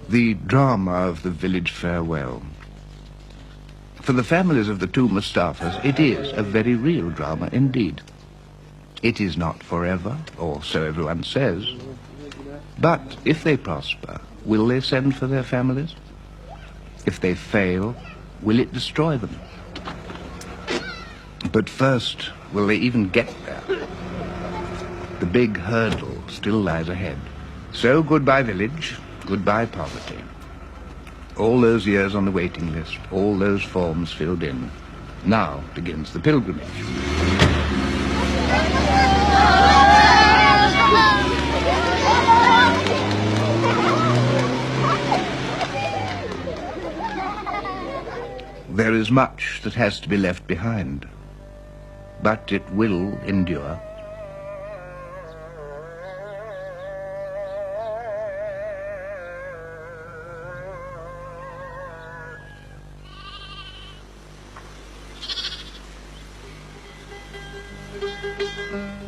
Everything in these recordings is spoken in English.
The drama of the village farewell. For the families of the two Mustafas, it is a very real drama indeed. It is not forever, or so everyone says. But if they prosper, will they send for their families? If they fail, will it destroy them? But first, will they even get there? The big hurdle still lies ahead. So goodbye village, goodbye poverty. All those years on the waiting list, all those forms filled in. Now begins the pilgrimage. There is much that has to be left behind, but it will endure.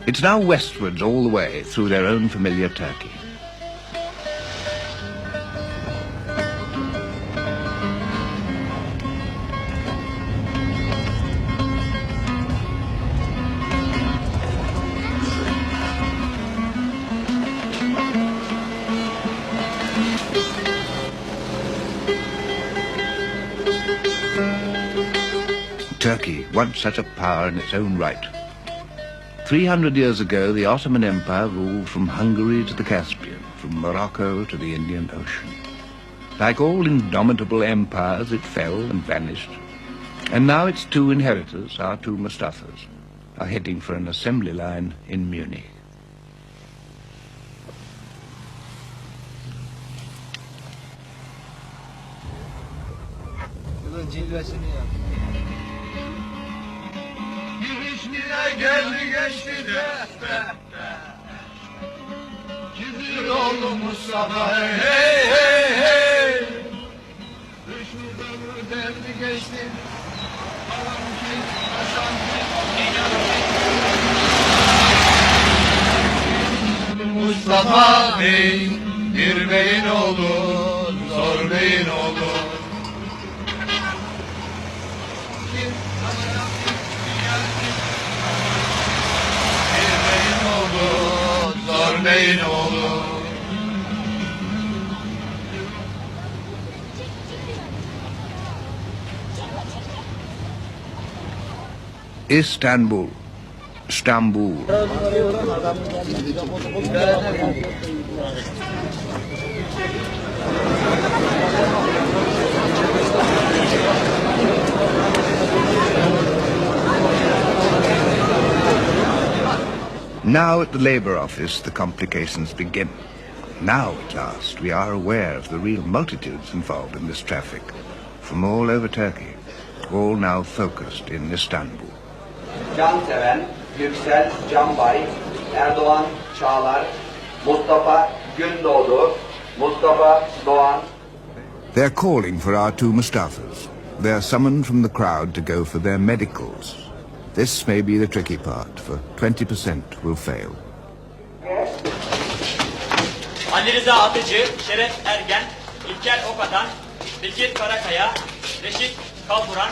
It's now westwards all the way through their own familiar Turkey. Turkey, once such a power in its own right. 300 years ago, the Ottoman Empire ruled from Hungary to the Caspian, from Morocco to the Indian Ocean. Like all indomitable empires, it fell and vanished. And now its two inheritors, our two Mustafas, are heading for an assembly line in Munich. Geldi geçti de Kizil oldu Mustafa hey hey hey Düşmüş derdi geçti Alam ki aşan ki Mustafa Bey bir beyin oldu zor beyin oldu Zor beyin oldu Istanbul. Istanbul. Now at the Labour Office, the complications begin. Now, at last, we are aware of the real multitudes involved in this traffic, from all over Turkey, all now focused in Istanbul. Canseven, Güzel, Canbay, Erdoğan, Çağlar, Mustafa, Gündoğdu, Mustafa, Doğan. They're calling for our two Mustafas. They're summoned from the crowd to go for their medicals. This may be the tricky part, for 20% will fail. Ali Rıza Atıcı, Şeref Ergen, İlker Okatan, Bilgit Karakaya, Reşit Kalburan.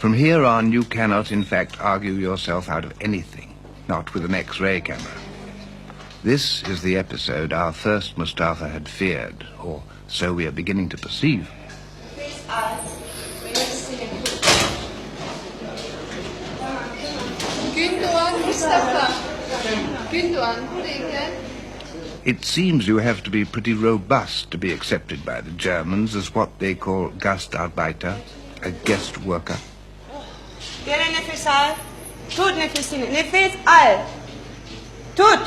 From here on, you cannot in fact argue yourself out of anything, not with an X-ray camera. This is the episode our first Mustafa had feared, or so we are beginning to perceive. It seems you have to be pretty robust to be accepted by the Germans as what they call Gastarbeiter, a guest worker. Derin nefes al. Tut nefesini. Nefes al. Tut.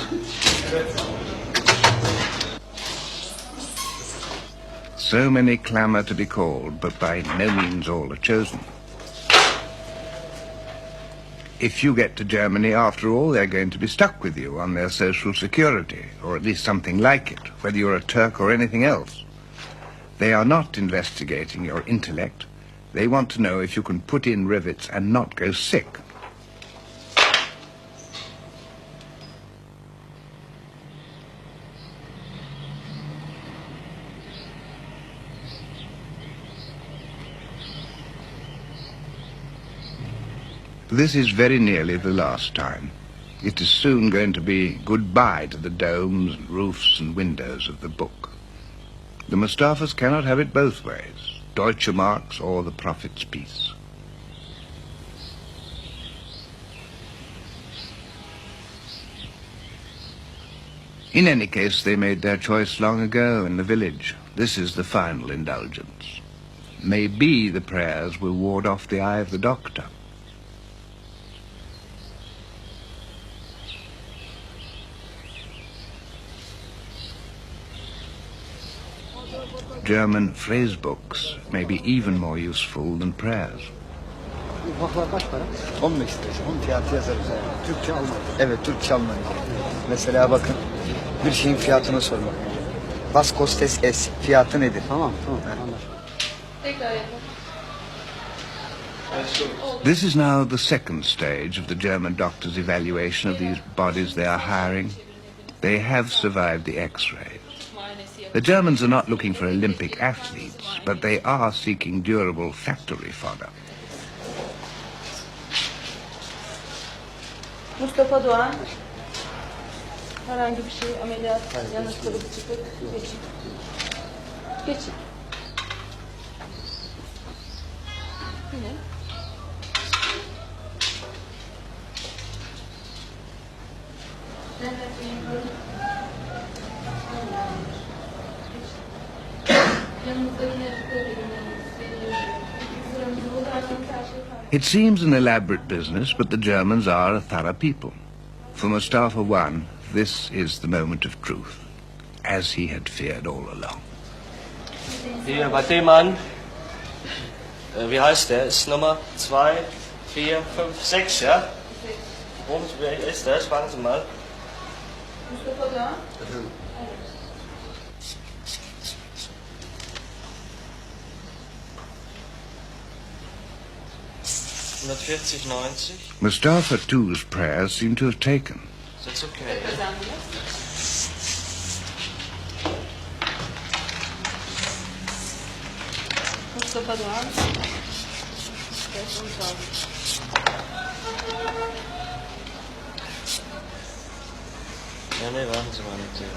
So many clamour to be called, but by no means all are chosen. If you get to Germany, after all, they're going to be stuck with you on their social security, or at least something like it, whether you're a Turk or anything else. They are not investigating your intellect, They want to know if you can put in rivets and not go sick. This is very nearly the last time. It is soon going to be goodbye to the domes and roofs and windows of the book. The Mustafas cannot have it both ways, Deutsche Marks or the Prophet's Peace. In any case, they made their choice long ago in the village. This is the final indulgence. Maybe the prayers will ward off the eye of the doctor. German phrase books may be even more useful than prayers. Ufaklar kaç para? 15 lira. 10 fiyatı yazarız yani. Türkçe Alman. Evet, Türkçe Alman. Mesela bakın, bir şeyin fiyatını sormak. Was kostet es? Fiyatı nedir? Tamam, anlaşıldı. Tekrar yapalım. This is now the second stage of the German doctor's evaluation of these bodies they are hiring. They have survived the X-rays. The Germans are not looking for Olympic athletes, but they are seeking durable factory fodder. Mustafa Doğan. Herhangi bir şey ameliyat, yanlış kırık çıkık. Geçin. Geçin. Yine. It seems an elaborate business, but the Germans are a thorough people. For Mustafa I, this is the moment of truth, as he had feared all along. Hier bei dem Mann, wie heißt der? Ist Nummer 2, 4, 5, 6, ja? Und wer ist das? Fragen Sie mal. Mustafa Doğan. 140, 90. Mustafa II's prayers seem to have taken. That's okay. Mustafa Doğan. Ja, nee, warten Sie mal mit dem.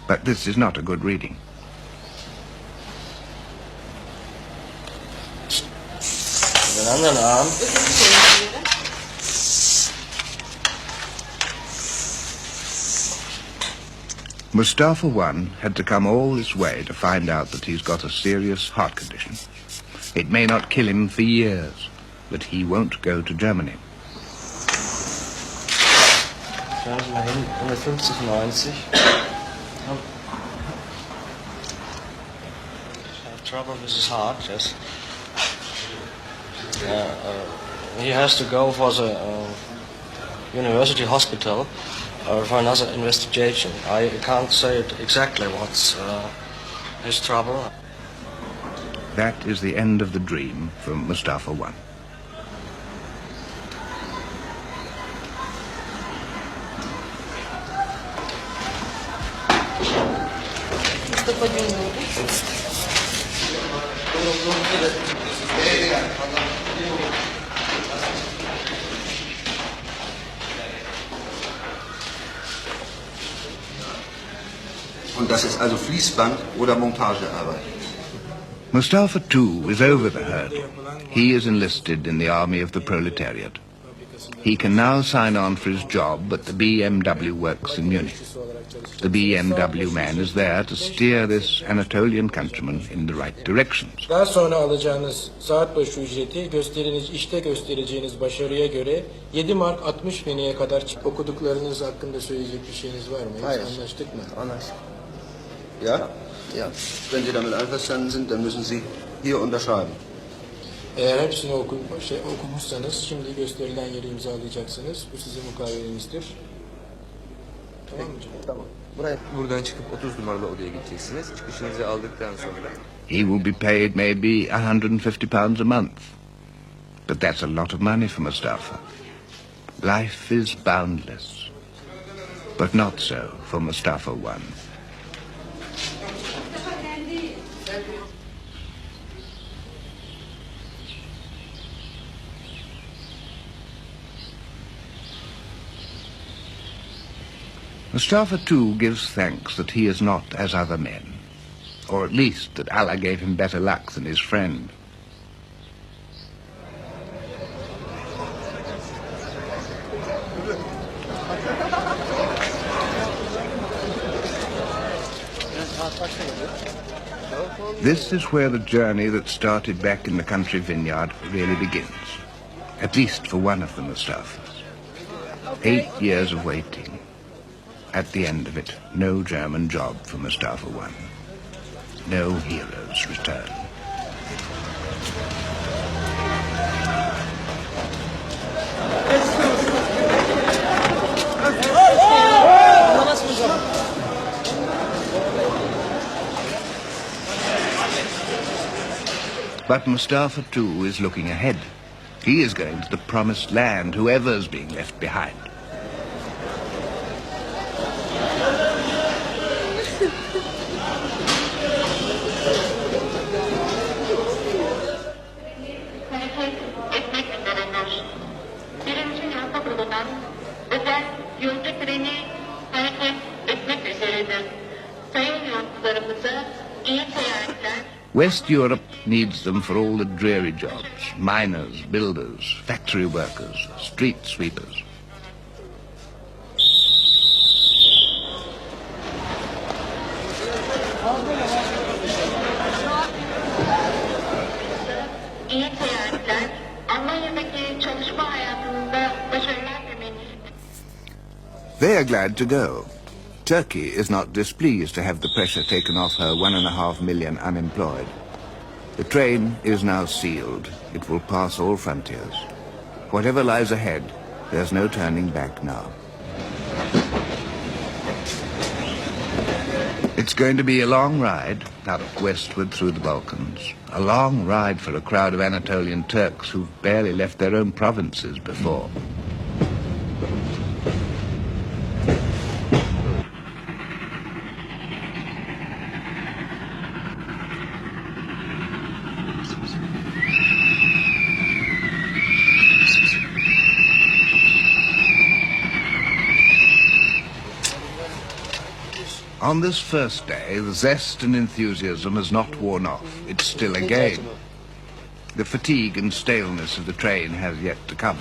But this is not a good reading. Den anderen Arm. Mustafa I had to come all this way to find out that he's got a serious heart condition. It may not kill him for years, but he won't go to Germany. Schauen Sie mal hin, 150, 90. Trouble with his heart, yes. He has to go for the university hospital for another investigation. I can't say it exactly what's his trouble. That is the end of the dream for Mustafa I. Mustafa Gündoğdu. Und das ist also Fließband oder Montagearbeit. Mustafa too is over the hurdle. He is enlisted in the army of the proletariat. He can now sign on for his job at the BMW works in Munich. The BMW man is there to steer this Anatolian countryman in the right directions. Daha sonra alacağınız saat başı ücreti işte göstereceğiniz başarıya göre 7 mark 60 peniye kadar okuduklarınız hakkında söyleyecek bir şeyiniz var mı? Hayır. Anlaştık mı? Anlaştık. Ja? Ja. Wenn Sie damit einverstanden sind, dann müssen Sie hier unterschreiben. Eğer hepsini okumuşsanız şimdi gösterilen yeri imzalayacaksınız. Bu sizin mukavelenizdir. Tamam mı canım? Tamam. Buraya Buradan çıkıp 30 numaralı odaya gideceksiniz. Çıkışınızı aldıktan sonra He will be paid maybe £150 a month. But that's a lot of money for Mustafa. Life is boundless. But not so for Mustafa I. Mustafa too gives thanks that he is not as other men, or at least that Allah gave him better luck than his friend. This is where the journey that started back in the country vineyard really begins, at least for one of the Mustafas. 8 years of waiting. At the end of it, no German job for Mustafa I. No hero's return. But Mustafa too is looking ahead. He is going to the promised land, whoever's being left behind. Birinci yolda bulunan özel yolcu treni hareket etmek üzeredir. Sayın yolcularımıza iyi seyahatler. West Europe needs them for all the dreary jobs. Miners, builders, factory workers, street sweepers. İyi seyahatler. Almanya'daki çalışma hayatında başarılar dilerim. They are glad to go. Turkey is not displeased to have the pressure taken off her 1.5 million unemployed. The train is now sealed. It will pass all frontiers. Whatever lies ahead, there's no turning back now. It's going to be a long ride out westward through the Balkans. A long ride for a crowd of Anatolian Turks who've barely left their own provinces before. On this first day, the zest and enthusiasm has not worn off. It's still a game. The fatigue and staleness of the train has yet to come.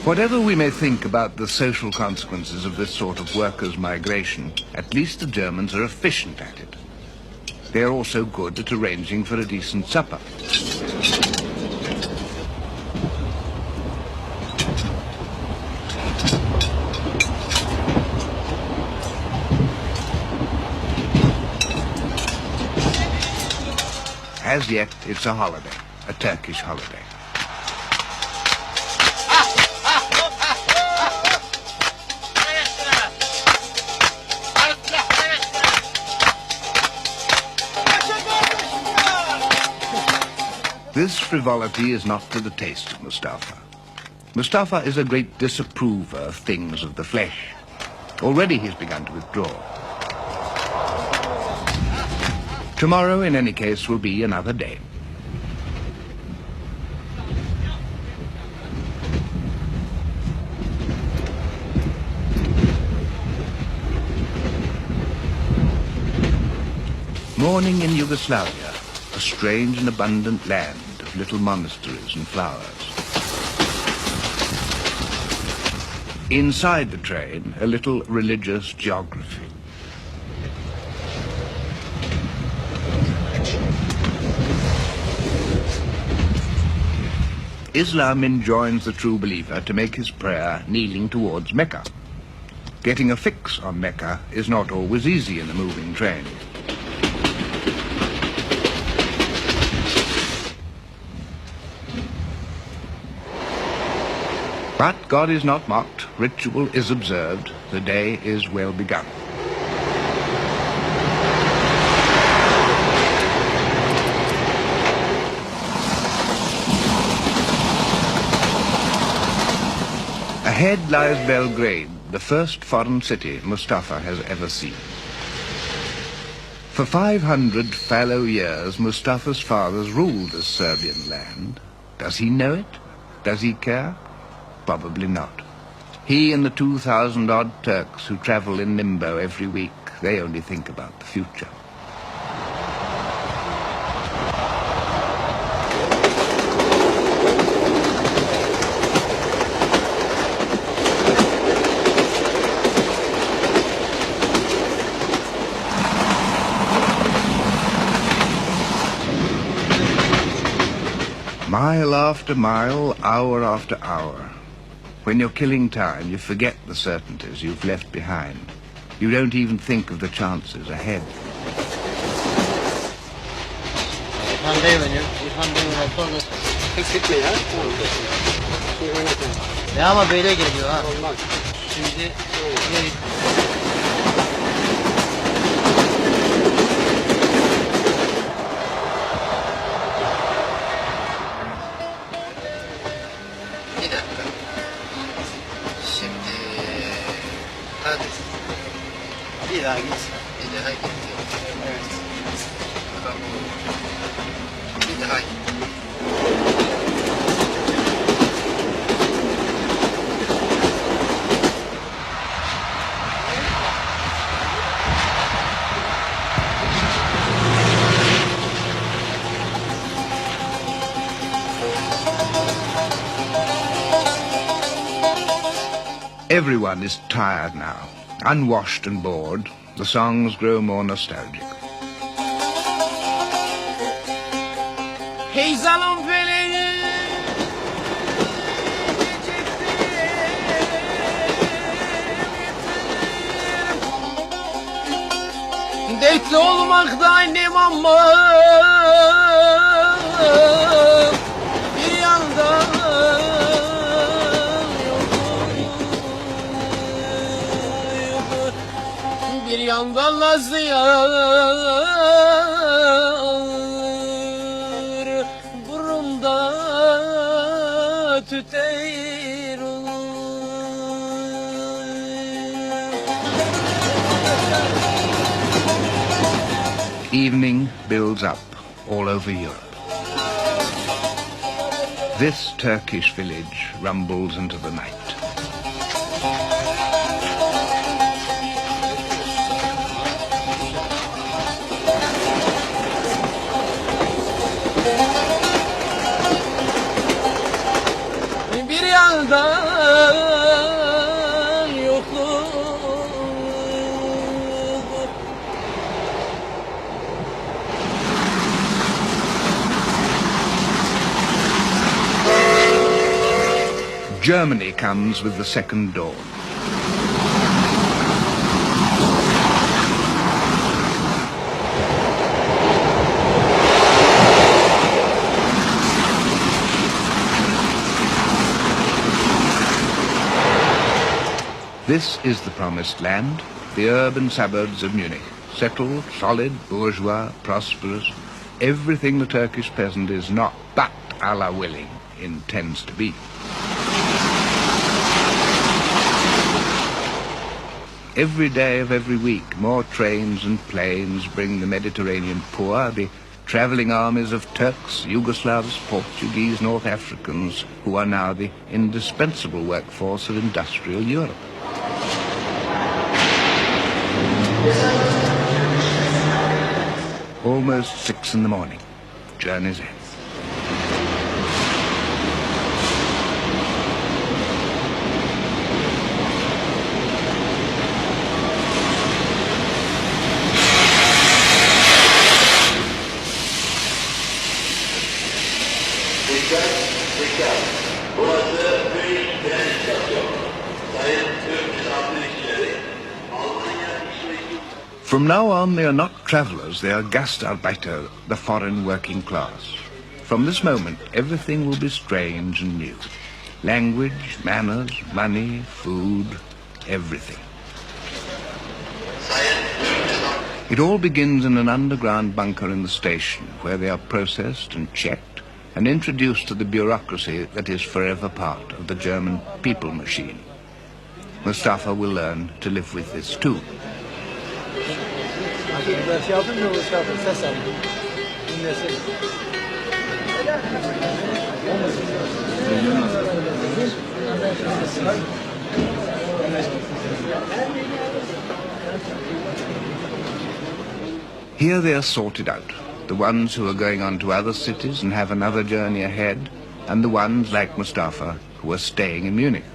Whatever we may think about the social consequences of this sort of workers' migration, at least the Germans are efficient at it. They are also good at arranging for a decent supper. As yet, it's a holiday, a Turkish holiday. This frivolity is not to the taste of Mustafa. Mustafa is a great disapprover of things of the flesh. Already he's begun to withdraw. Tomorrow, in any case, will be another day. Morning in Yugoslavia, a strange and abundant land of little monasteries and flowers. Inside the train, a little religious geography. Islam enjoins the true believer to make his prayer kneeling towards Mecca. Getting a fix on Mecca is not always easy in a moving train. But God is not mocked, ritual is observed, the day is well begun. Ahead lies Belgrade, the first foreign city Mustafa has ever seen. For 500 fallow years, Mustafa's fathers ruled this Serbian land. Does he know it? Does he care? Probably not. He and the 2,000-odd Turks who travel in limbo every week, they only think about the future. Mile after mile, hour after hour. When you're killing time, you forget the certainties you've left behind. You don't even think of the chances ahead. Ya ama böyle geliyor ha. Olmaz. Şimdi bir dakika. Şimdi hadi. Bir daha git. Bir daha git. Evet. Bir daha git. Everyone is tired now, unwashed and bored. The songs grow more nostalgic. Hey zalim feleği. Dertli olmakta ne ama bir yandan bir yandan nazlı yar burunda tüter Evening builds up all over Europe. This Turkish village rumbles into the night. bir yandan yokluk Germany comes with the second dawn. This is the promised land, the urban suburbs of Munich. Settled, solid, bourgeois, prosperous. Everything the Turkish peasant is not, but Allah willing, intends to be. Every day of every week, more trains and planes bring the Mediterranean poor, the travelling armies of Turks, Yugoslavs, Portuguese, North Africans, who are now the indispensable workforce of industrial Europe. Almost 6 in the morning. Journey's end. From now on, they are not travellers, they are Gastarbeiter, the foreign working class. From this moment, everything will be strange and new. Language, manners, money, food, everything. It all begins in an underground bunker in the station, where they are processed and checked and introduced to the bureaucracy that is forever part of the German people machine. Mustafa will learn to live with this too. Here they are sorted out, the ones who are going on to other cities and have another journey ahead, and the ones, like Mustafa, who are staying in Munich.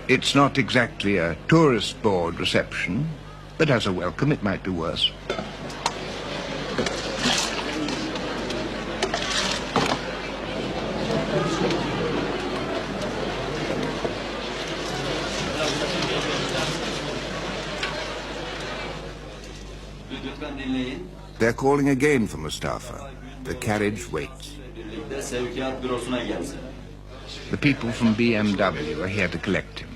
It's not exactly a tourist board reception, but as a welcome it might be worse. They're calling again for Mustafa. The carriage waits. The people from BMW are here to collect him.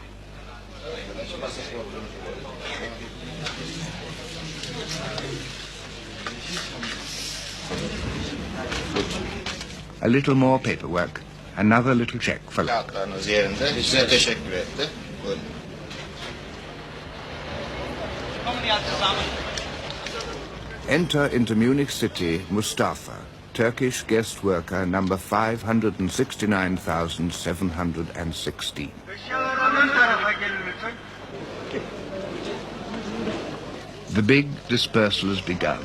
A little more paperwork, another little check for luck. Enter into Munich City, Mustafa, Turkish guest worker number 569,716. The big dispersal has begun.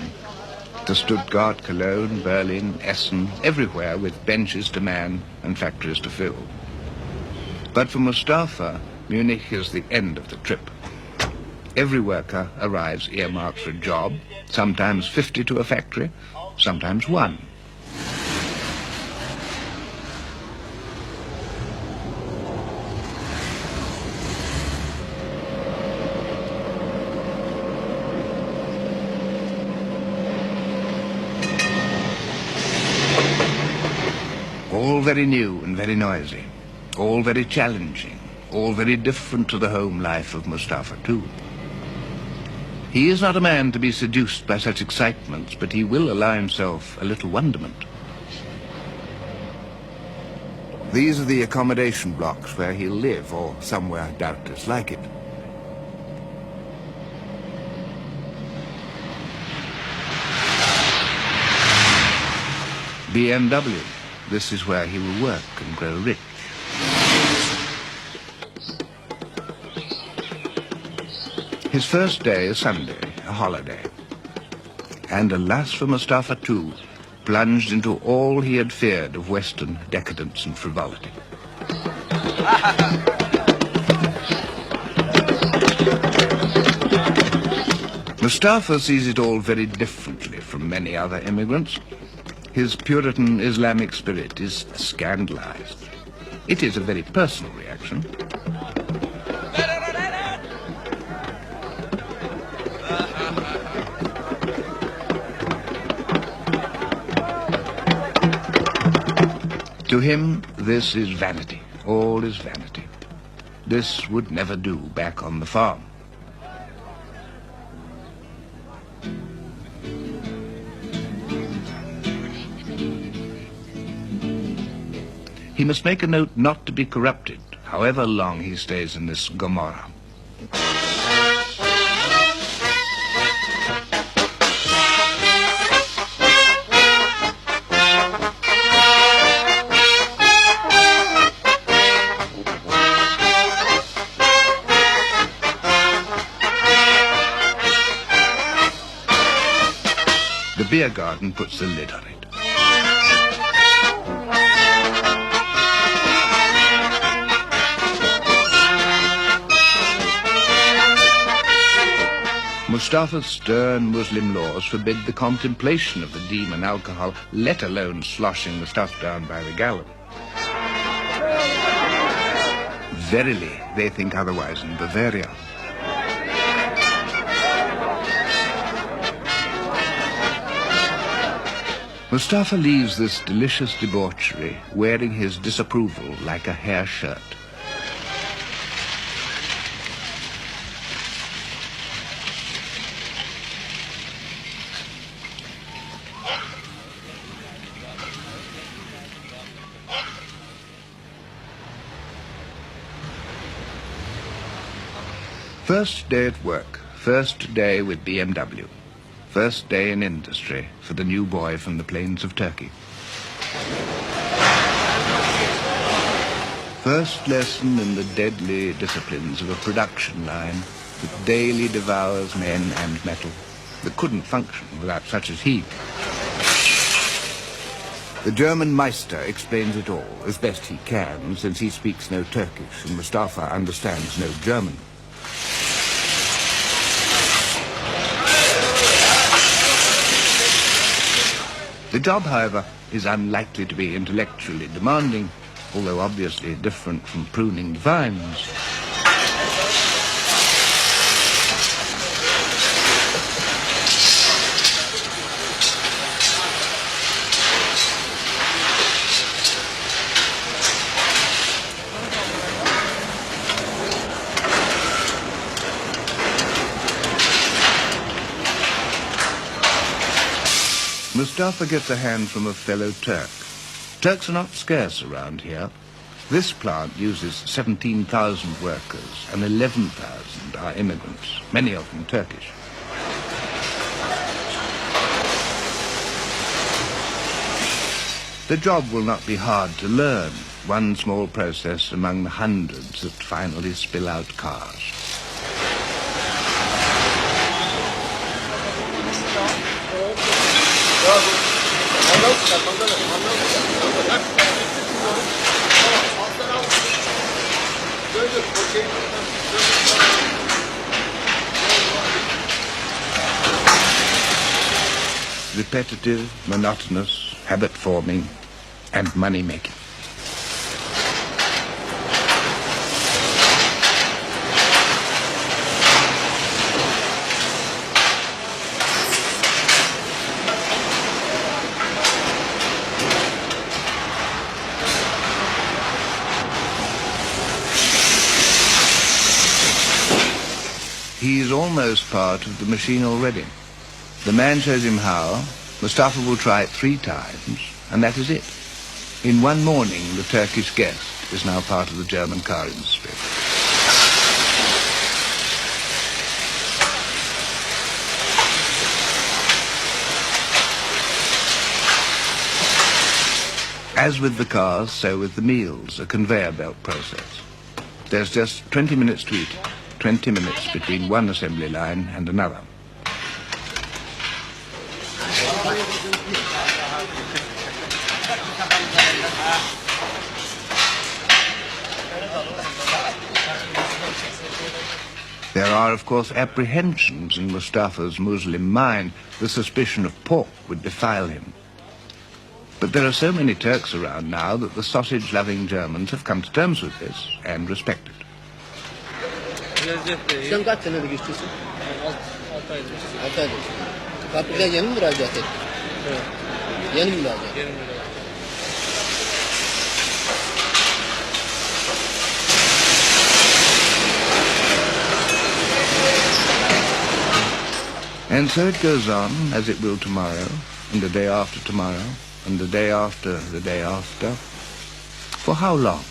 To Stuttgart, Cologne, Berlin, Essen, everywhere with benches to man and factories to fill. But for Mustafa, Munich is the end of the trip. Every worker arrives earmarked for a job, sometimes 50 to a factory, sometimes 1. All very new and very noisy, all very challenging, all very different to the home life of Mustafa too. He is not a man to be seduced by such excitements, but he will allow himself a little wonderment. These are the accommodation blocks where he'll live, or somewhere doubtless like it. BMW, this is where he will work and grow rich. His first day is Sunday, a holiday. And alas for Mustafa too, plunged into all he had feared of Western decadence and frivolity. Mustafa sees it all very differently from many other immigrants. His Puritan Islamic spirit is scandalized. It is a very personal reaction. To him, this is vanity. All is vanity. This would never do back on the farm. He must make a note not to be corrupted, however long he stays in this Gomorrah. The beer garden puts the lid on it. Mustafa's stern Muslim laws forbid the contemplation of the demon alcohol, let alone sloshing the stuff down by the gallon. Verily, they think otherwise in Bavaria. Mustafa leaves this delicious debauchery wearing his disapproval like a hair shirt. First day at work, first day with BMW. First day in industry for the new boy from the plains of Turkey. First lesson in the deadly disciplines of a production line that daily devours men and metal, that couldn't function without such as he. The German Meister explains it all, as best he can, since he speaks no Turkish and Mustafa understands no German. The job, however, is unlikely to be intellectually demanding, although obviously different from pruning vines. Mustafa gets a hand from a fellow Turk. Turks are not scarce around here. This plant uses 17,000 workers and 11,000 are immigrants, many of them Turkish. The job will not be hard to learn, one small process among the hundreds that finally spill out cars. Repetitive, monotonous, habit-forming, and money-making. He's almost part of the machine already. The man shows him how. Mustafa will try it 3 times, and that is it. In one morning, the Turkish guest is now part of the German car industry. As with the cars, so with the meals, a conveyor belt process. There's just 20 minutes to eat, 20 minutes between one assembly line and another. There are, of course, apprehensions in Mustafa's Muslim mind. The suspicion of pork would defile him. But there are so many Turks around now that the sausage-loving Germans have come to terms with this and respect it. Sen kaç senelik işçisin? 6 aydır. Fabrikaya yeni mi müracaat ettin? Evet. Yeni mi müracaat? Yeni müracaat. And so it goes on, as it will tomorrow, and the day after tomorrow, and the day after the day after. For how long?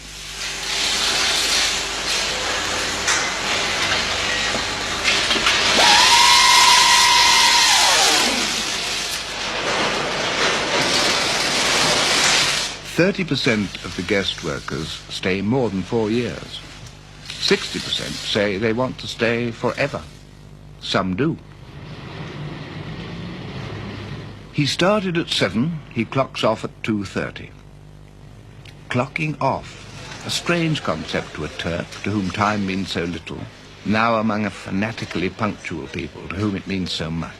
%30% of the guest workers stay more than 4 years. 60% say they want to stay forever. Some do. He started at 7, he clocks off at 2:30. Clocking off, a strange concept to a Turk to whom time means so little, now among a fanatically punctual people to whom it means so much.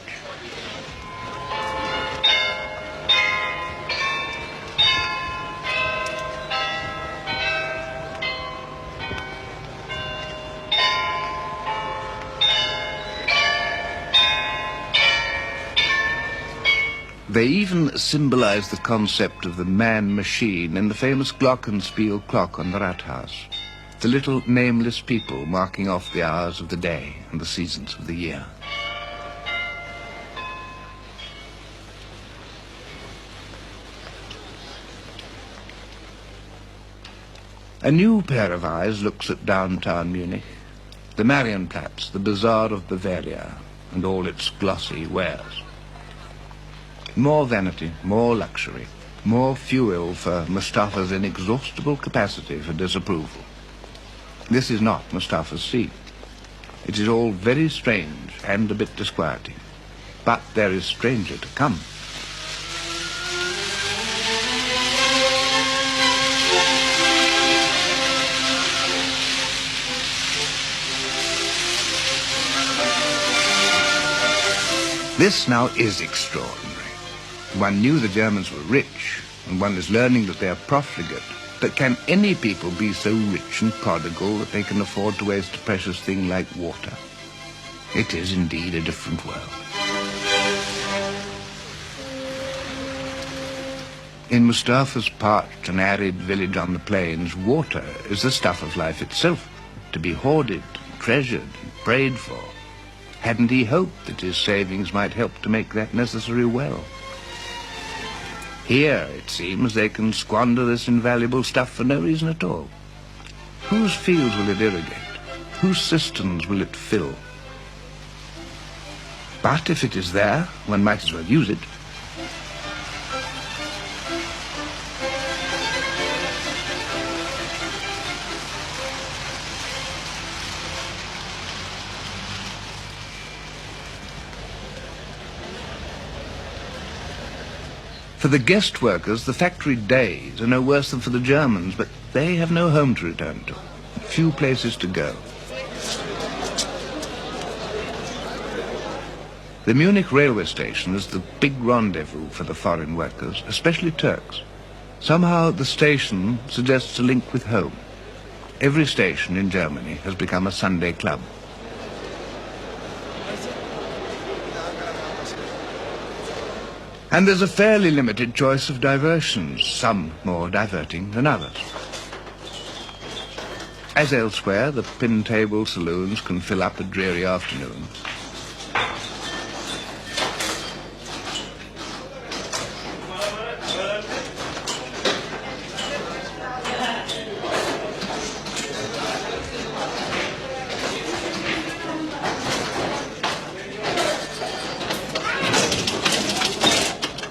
They even symbolize the concept of the man-machine in the famous glockenspiel clock on the Rathaus, the little nameless people marking off the hours of the day and the seasons of the year. A new pair of eyes looks at downtown Munich, the Marienplatz, the bazaar of Bavaria, and all its glossy wares. More vanity, more luxury, more fuel for Mustafa's inexhaustible capacity for disapproval. This is not Mustafa's scene. It is all very strange and a bit disquieting. But there is stranger to come. This now is extraordinary. One knew the Germans were rich, and one is learning that they are profligate. But can any people be so rich and prodigal that they can afford to waste a precious thing like water? It is indeed a different world. In Mustafa's parched and arid village on the plains, water is the stuff of life itself, to be hoarded, treasured, and prayed for. Hadn't he hoped that his savings might help to make that necessary well? Here, it seems, they can squander this invaluable stuff for no reason at all. Whose fields will it irrigate? Whose cisterns will it fill? But if it is there, one might as well use it. For the guest workers, the factory days are no worse than for the Germans, but they have no home to return to, few places to go. The Munich railway station is the big rendezvous for the foreign workers, especially Turks. Somehow the station suggests a link with home. Every station in Germany has become a Sunday club. And there's a fairly limited choice of diversions, some more diverting than others. As elsewhere, the pin-table saloons can fill up a dreary afternoon.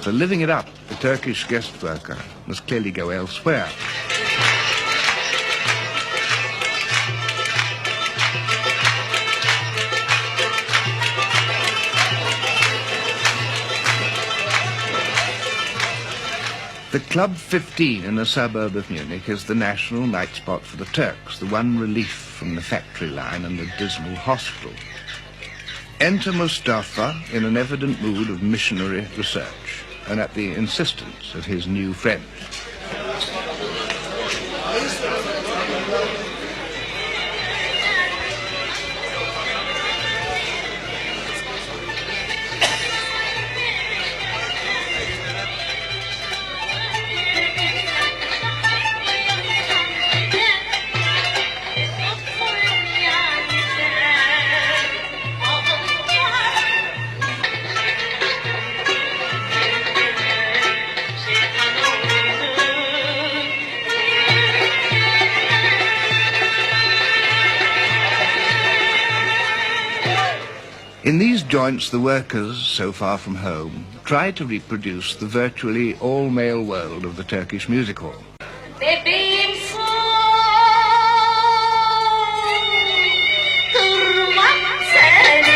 For living it up, the Turkish guest worker must clearly go elsewhere. The Club 15 in a suburb of Munich is the national night spot for the Turks, the one relief from the factory line and the dismal hospital. Enter Mustafa in an evident mood of missionary research, and at the insistence of his new friend. In these joints, the workers, so far from home, try to reproduce the virtually all-male world of the Turkish music hall. Bebeğim son durmak seni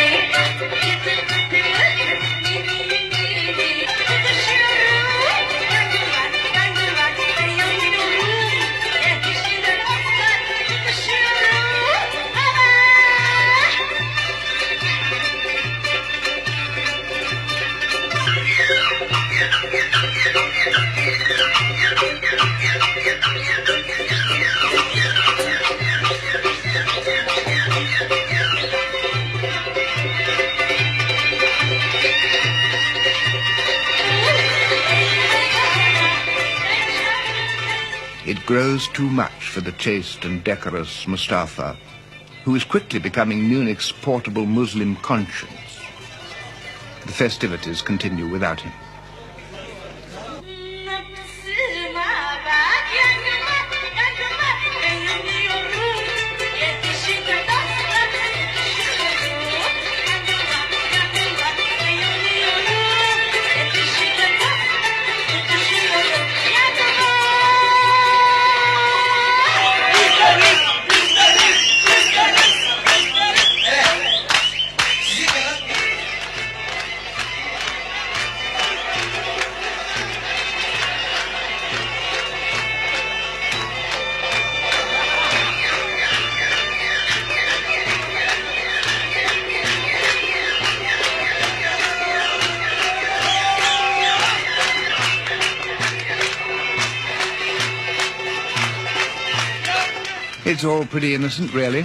it grows too much for the chaste and decorous Mustafa, who is quickly becoming Munich's portable Muslim conscience. The festivities continue without him. It's all pretty innocent, really.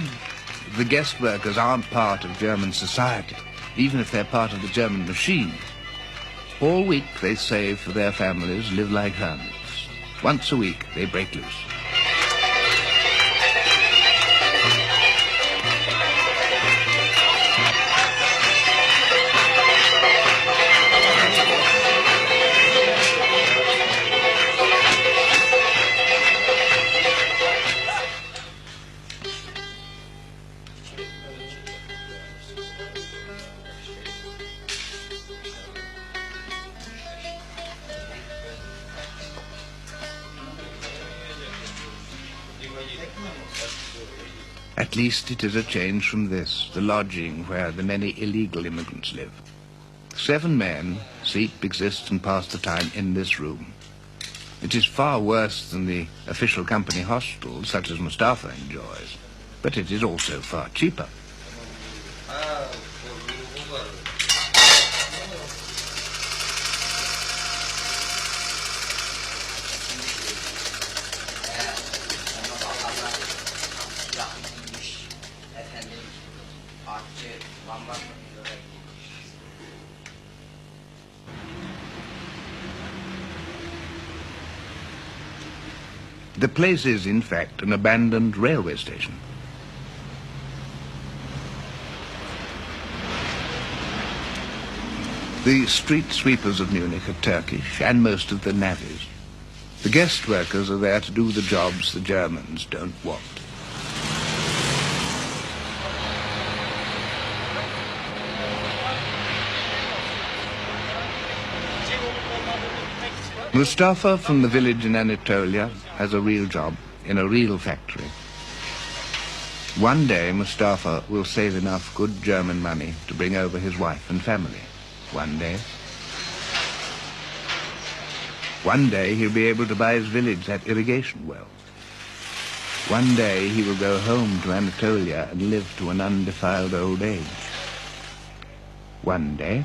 The guest workers aren't part of German society, even if they're part of the German machine. All week they save for their families, live like hermits. Once a week they break loose. At least it is a change from this, the lodging where the many illegal immigrants live. 7 men sleep, exist and pass the time in this room. It is far worse than the official company hostel, such as Mustafa enjoys, but it is also far cheaper. The place is, in fact, an abandoned railway station. The street sweepers of Munich are Turkish, and most of the navvies. The guest workers are there to do the jobs the Germans don't want. Mustafa from the village in Anatolia has a real job in a real factory. One day Mustafa will save enough good German money to bring over his wife and family. One day he'll be able to buy his village that irrigation well. One day he will go home to Anatolia and live to an undefiled old age. One day